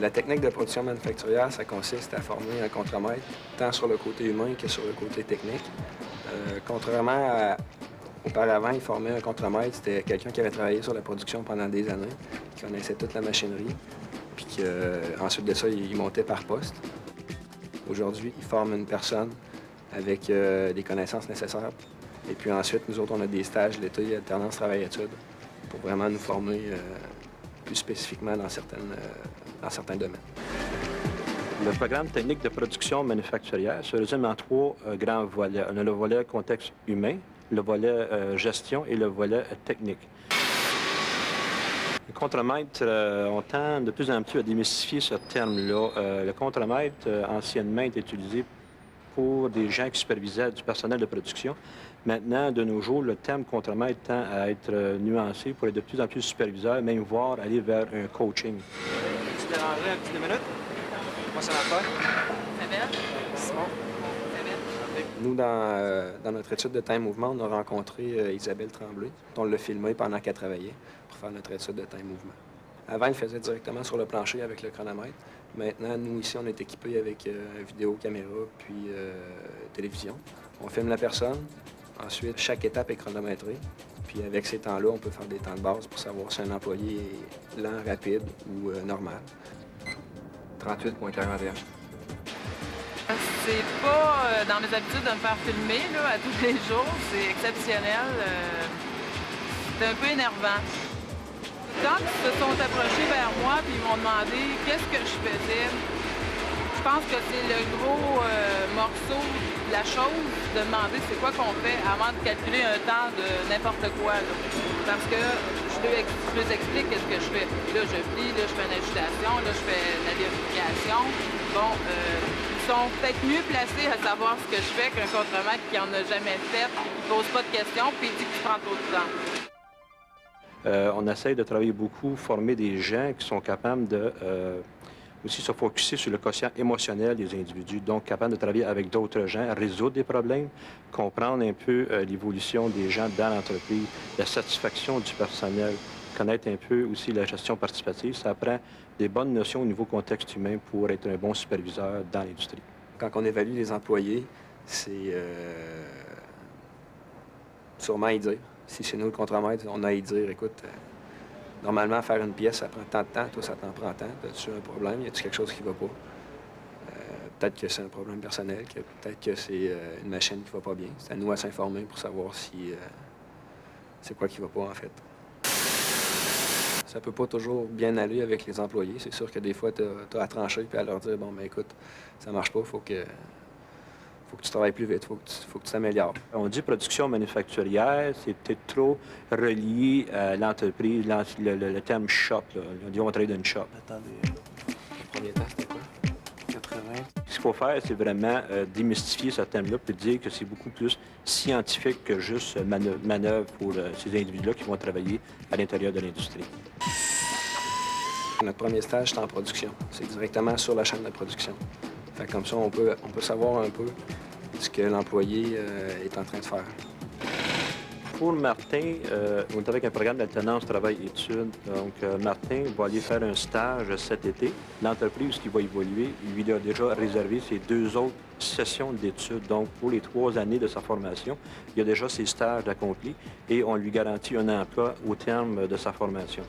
La technique de production manufacturière, ça consiste à former un contremaître, tant sur le côté humain que sur le côté technique. Contrairement à auparavant, il formait un contremaître, c'était quelqu'un qui avait travaillé sur la production pendant des années, qui connaissait toute la machinerie, puis qu'ensuite de ça, il montait par poste. Aujourd'hui, il forme une personne avec les connaissances nécessaires. Et puis ensuite, nous autres, on a des stages l'été, alternance travail-études, pour vraiment nous former plus spécifiquement dans certains domaines. Le programme technique de production manufacturière se résume en trois grands volets. On a le volet contexte humain, le volet gestion et le volet technique. Le contremaître, on tend de plus en plus à démystifier ce terme-là. Le contremaître, anciennement, est utilisé pour des gens qui supervisaient du personnel de production. Maintenant, de nos jours, le terme contremaître tend à être nuancé pour être de plus en plus superviseur, même voire aller vers un coaching. Tu te dérangerais un petit 2 minutes? Moi, ça va faire. Isabelle? Simon? Isabelle? Nous, dans notre étude de temps-mouvement, on a rencontré Isabelle Tremblay. On l'a filmée pendant qu'elle travaillait pour faire notre étude de temps-mouvement. Avant, elle faisait directement sur le plancher avec le chronomètre. Maintenant, nous, ici, on est équipés avec vidéo, caméra, puis télévision. On filme la personne. Ensuite, chaque étape est chronométrée. Puis avec ces temps-là, on peut faire des temps de base pour savoir si un employé est lent, rapide ou normal. 38,41. C'est pas dans mes habitudes de me faire filmer là, à tous les jours. C'est exceptionnel. C'est un peu énervant. Quand ils se sont approchés vers moi et ils m'ont demandé qu'est-ce que je faisais, je pense que c'est le gros morceau de la chose de demander c'est quoi qu'on fait avant de calculer un temps de n'importe quoi. Là. Parce que je leur explique qu'est-ce que je fais. Là, je plie, là, je fais une agitation, là, je fais de la vérification. Bon, ils sont peut-être mieux placés à savoir ce que je fais qu'un contremaître qui en a jamais fait, qui ne pose pas de questions, puis il dit qu'il prend trop de temps. On essaie de travailler beaucoup, former des gens qui sont capables de aussi se focusser sur le quotient émotionnel des individus, donc capables de travailler avec d'autres gens, résoudre des problèmes, comprendre un peu l'évolution des gens dans l'entreprise, la satisfaction du personnel, connaître un peu aussi la gestion participative. Ça apprend des bonnes notions au niveau contexte humain pour être un bon superviseur dans l'industrie. Quand on évalue les employés, c'est sûrement y dire. Si c'est nous le contremaître, on a à y dire, écoute, normalement, faire une pièce, ça prend tant de temps, toi, ça t'en prend tant. As-tu un problème? Y a-t-il quelque chose qui ne va pas? Peut-être que c'est un problème personnel, peut-être que c'est une machine qui ne va pas bien. C'est à nous à s'informer pour savoir si c'est quoi qui ne va pas, en fait. Ça peut pas toujours bien aller avec les employés. C'est sûr que des fois, tu as à trancher et à leur dire, bon, ben écoute, ça marche pas, faut que tu travailles plus vite, faut que tu t'améliores. On dit production manufacturière, c'est peut-être trop relié à l'entreprise, le terme shop. Là. On dit on va travailler dans une shop. Attendez, le premier temps, c'était quoi? 80. Ce qu'il faut faire, c'est vraiment démystifier ce thème-là puis dire que c'est beaucoup plus scientifique que juste manœuvre pour ces individus-là qui vont travailler à l'intérieur de l'industrie. Notre premier stage, c'est en production. C'est directement sur la chaîne de production. Fait comme ça, on peut savoir un peu ce que l'employé est en train de faire. Pour Martin, on est avec un programme d'alternance travail-études. Donc, Martin va aller faire un stage cet été. L'entreprise qui va évoluer, lui a déjà réservé ses 2 autres sessions d'études. Donc, pour les 3 années de sa formation, il a déjà ses stages accomplis et on lui garantit un emploi au terme de sa formation.